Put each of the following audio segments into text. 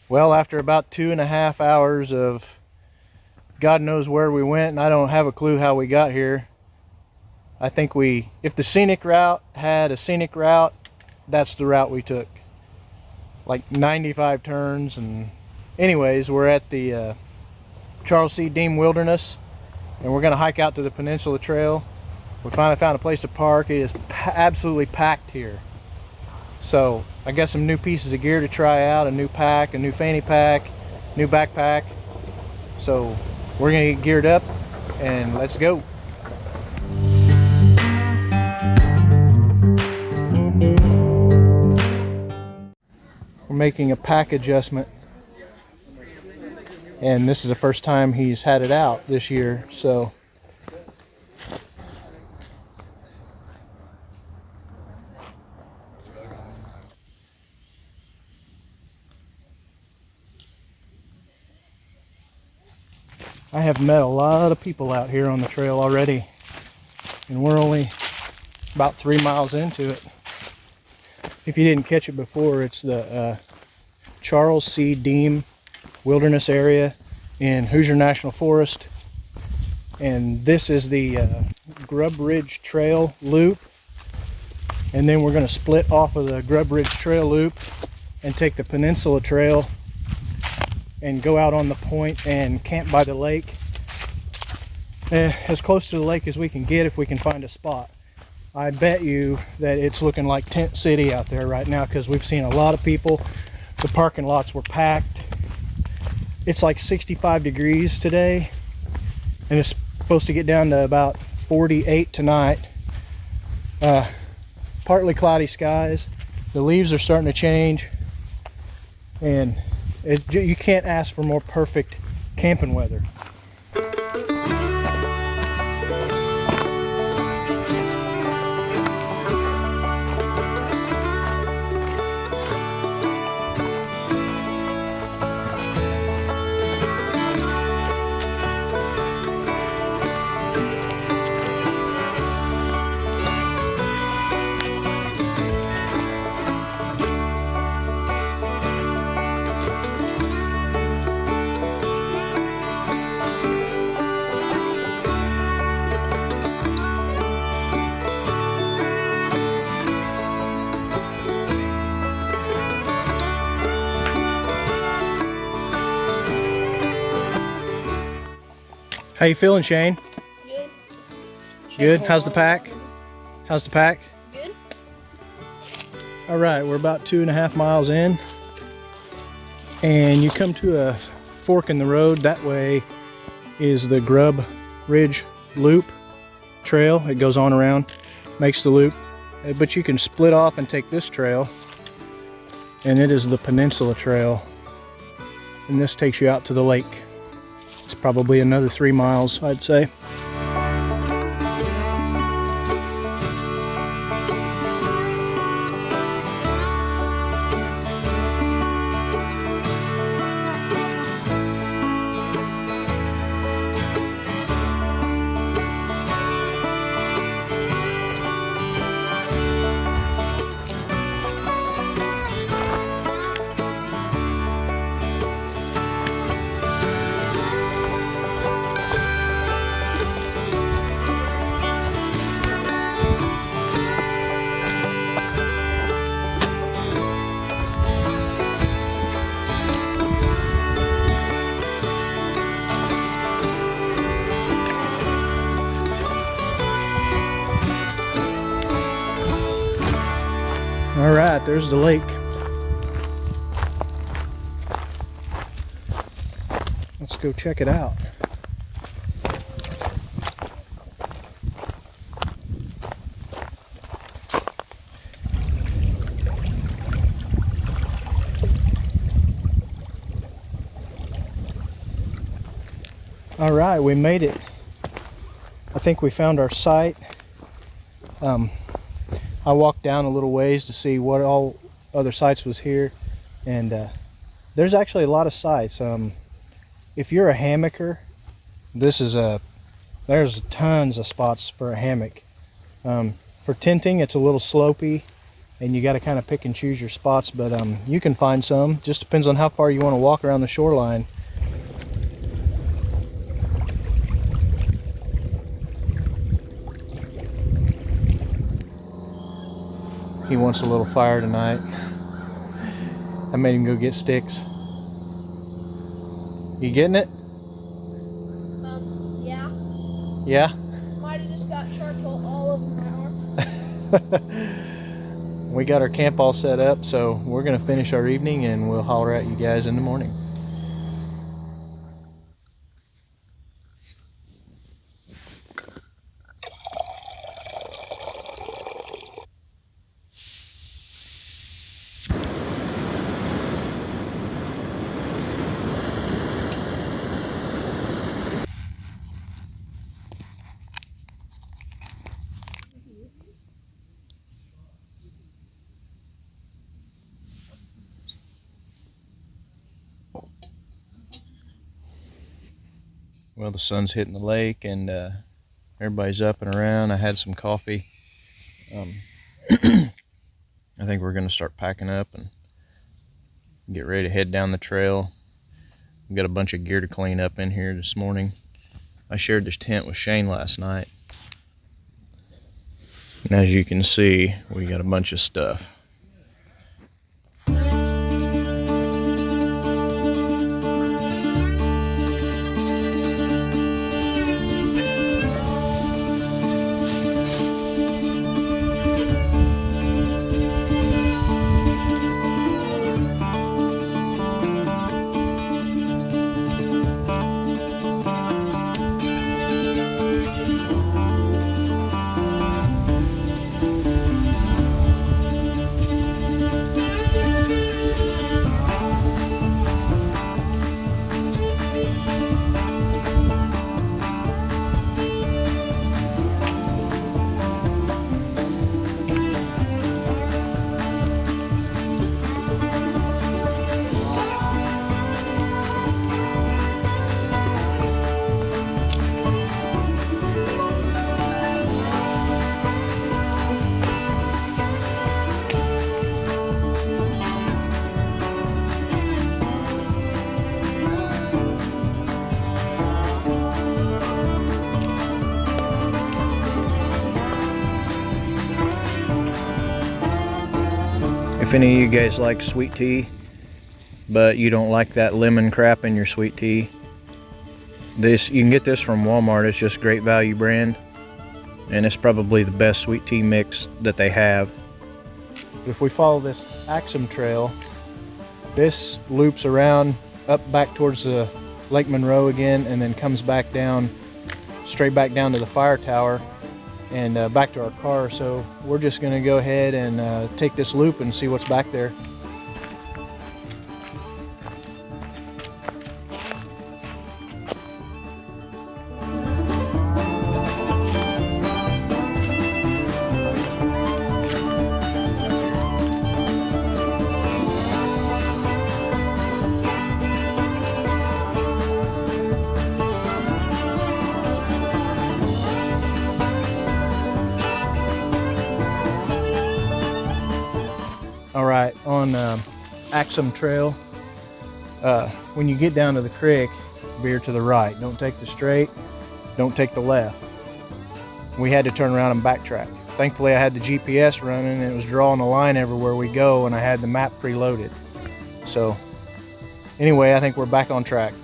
Well, after about 2.5 hours of God knows where we went, and I don't have a clue how we got here, I think if the scenic route had a scenic route, that's the route we took. Like 95 turns. And anyways, we're at the Charles C. Deam Wilderness, and we're gonna hike out to the Peninsula Trail. We finally found a place to park. It is absolutely packed here. So I got some new pieces of gear to try out, a new pack, a new fanny pack, new backpack. So we're gonna get geared up and let's go. We're making a pack adjustment, and this is the first time he's had it out this year, so I have met a lot of people out here on the trail already, and we're only about 3 miles into it. If you didn't catch it before, it's the Charles C. Deam Wilderness area in Hoosier National Forest, and this is the Grub Ridge Trail loop, and then we're going to split off of the Grub Ridge Trail loop and take the Peninsula Trail and go out on the point and camp by the lake, as close to the lake as we can get if we can find a spot. I bet you that it's looking like Tent City out there right now, because we've seen a lot of people. The parking lots were packed. It's like 65 degrees today, and it's supposed to get down to about 48 tonight. Partly cloudy skies. The leaves are starting to change, and you can't ask for more perfect camping weather. How you feeling, Shane? Good. Good? How's the pack? How's the pack? Good. All right, we're about 2.5 miles in, and you come to a fork in the road. That way is the Grub Ridge Loop Trail. It goes on around, makes the loop, but you can split off and take this trail, and it is the Peninsula Trail, and this takes you out to the lake. It's probably another 3 miles, I'd say. All right, there's the lake. Let's go check it out. All right, we made it. I think we found our site. I walked down a little ways to see what all other sites was here, and there's actually a lot of sites. If you're a hammocker, there's tons of spots for a hammock. For tenting, it's a little slopey, and you got to kind of pick and choose your spots, but you can find some. Just depends on how far you want to walk around the shoreline. He wants a little fire tonight. I made him go get sticks. You getting it? Yeah. Yeah? Might have just got charcoal all over my arm. We got our camp all set up, so we're gonna finish our evening and we'll holler at you guys in the morning. Well, the sun's hitting the lake and everybody's up and around. I had some coffee. I think we're going to start packing up and get ready to head down the trail. We've got a bunch of gear to clean up in here this morning. I shared this tent with Shane last night. And as you can see, we got a bunch of stuff. If any of you guys like sweet tea, but you don't like that lemon crap in your sweet tea, you can get this from Walmart. It's just Great Value brand, and it's probably the best sweet tea mix that they have. If we follow this Axum trail, this loops around up back towards the Lake Monroe again, and then comes back down, straight back down to the fire tower and back to our car. So we're just going to go ahead and take this loop and see what's back there. All right, on Axum Trail, when you get down to the creek, veer to the right. Don't take the straight, don't take the left. We had to turn around and backtrack. Thankfully, I had the GPS running and it was drawing a line everywhere we go, and I had the map preloaded. So anyway, I think we're back on track.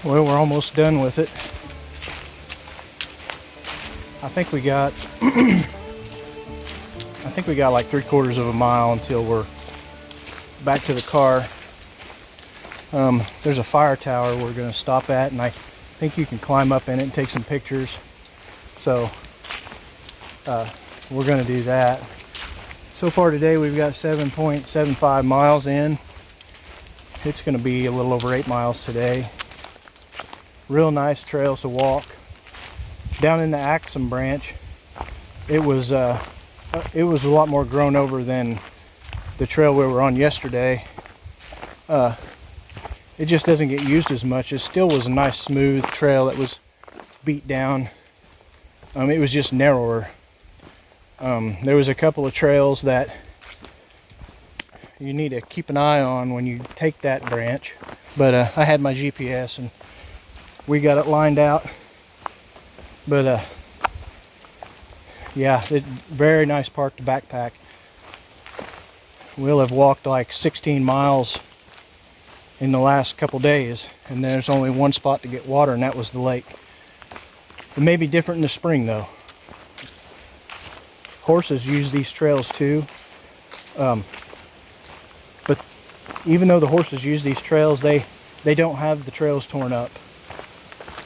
Well, we're almost done with it. I think we got like 3/4 of a mile until we're back to the car. There's a fire tower we're going to stop at, and I think you can climb up in it and take some pictures. So we're going to do that. So far today we've got 7.75 miles in. It's going to be a little over 8 miles today. Real nice trails to walk. Down in the Axum branch, it was a lot more grown over than the trail we were on yesterday, it just doesn't get used as much. It still was a nice smooth trail that was beat down. It was just narrower. There was a couple of trails that you need to keep an eye on when you take that branch, but I had my GPS and we got it lined out. But yeah, very nice park to backpack. We'll have walked like 16 miles in the last couple days, and there's only one spot to get water, and that was the lake. It may be different in the spring though. Horses use these trails too, but even though the horses use these trails, they don't have the trails torn up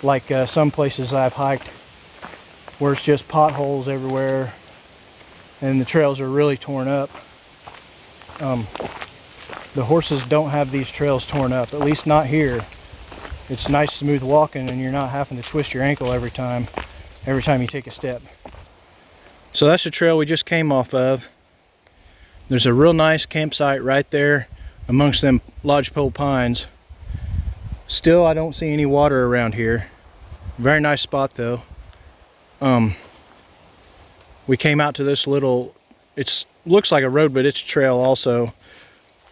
like some places I've hiked where it's just potholes everywhere and the trails are really torn up. The horses don't have these trails torn up, at least not here. It's nice smooth walking and you're not having to twist your ankle every time you take a step. So that's the trail we just came off of. There's a real nice campsite right there amongst them lodgepole pines. Still, I don't see any water around here. Very nice spot though. We came out to this little, it looks like a road, but it's a trail also.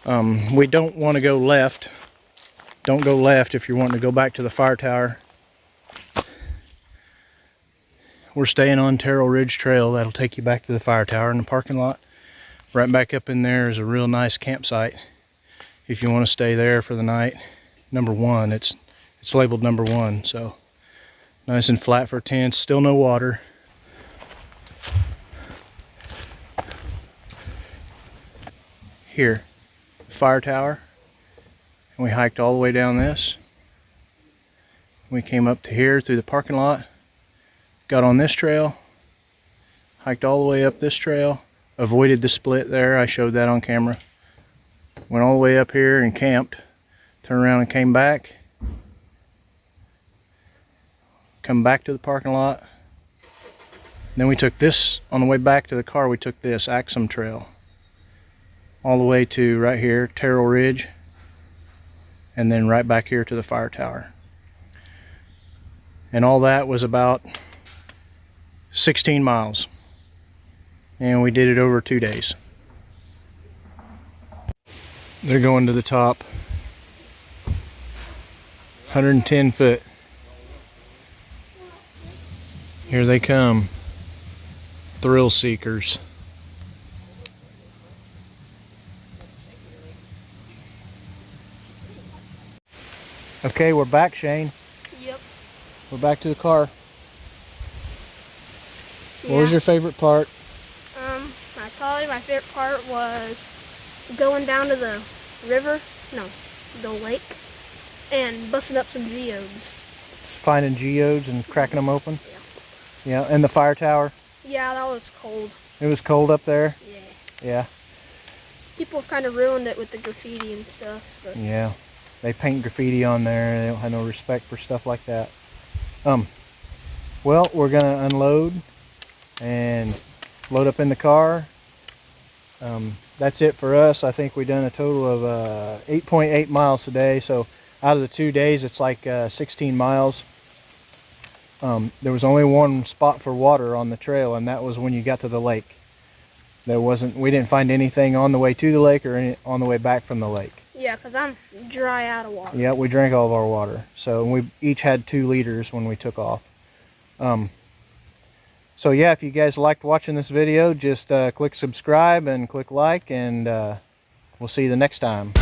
We don't want to go left. Don't go left if you're wanting to go back to the fire tower. We're staying on Terrell Ridge Trail. That'll take you back to the fire tower in the parking lot. Right back up in there is a real nice campsite if you want to stay there for the night. Number 1, it's labeled number 1, so nice and flat for tents. Still no water. Here, the fire tower, and we hiked all the way down this. We came up to here through the parking lot, got on this trail, hiked all the way up this trail, avoided the split there. I showed that on camera. Went all the way up here and camped, turned around and came back. Come back to the parking lot. Then we took this, on the way back to the car, we took this Axum Trail all the way to right here, Terrell Ridge, and then right back here to the fire tower. And all that was about 16 miles. And we did it over 2 days. They're going to the top. 110 foot. Here they come. Thrill seekers. Okay, we're back, Shane. Yep. We're back to the car. Yeah. What was your favorite part? Probably my favorite part was going down to the river, no, the lake, and busting up some geodes. Finding geodes and cracking them open? Yeah. Yeah, and the fire tower? Yeah, that was cold. It was cold up there? Yeah. Yeah. People have kind of ruined it with the graffiti and stuff. But Yeah. They paint graffiti on there. They don't have no respect for stuff like that. Well, we're gonna unload and load up in the car. That's it for us. I think we've done a total of 8.8 miles today. So out of the 2 days, it's like 16 miles. There was only one spot for water on the trail, and that was when you got to the lake. We didn't find anything on the way to the lake or on the way back from the lake. yeah, because I'm dry out of water. Yeah, we drank all of our water. So we each had 2 liters when we took off. So yeah, if you guys liked watching this video, just click subscribe and click like, and we'll see you the next time.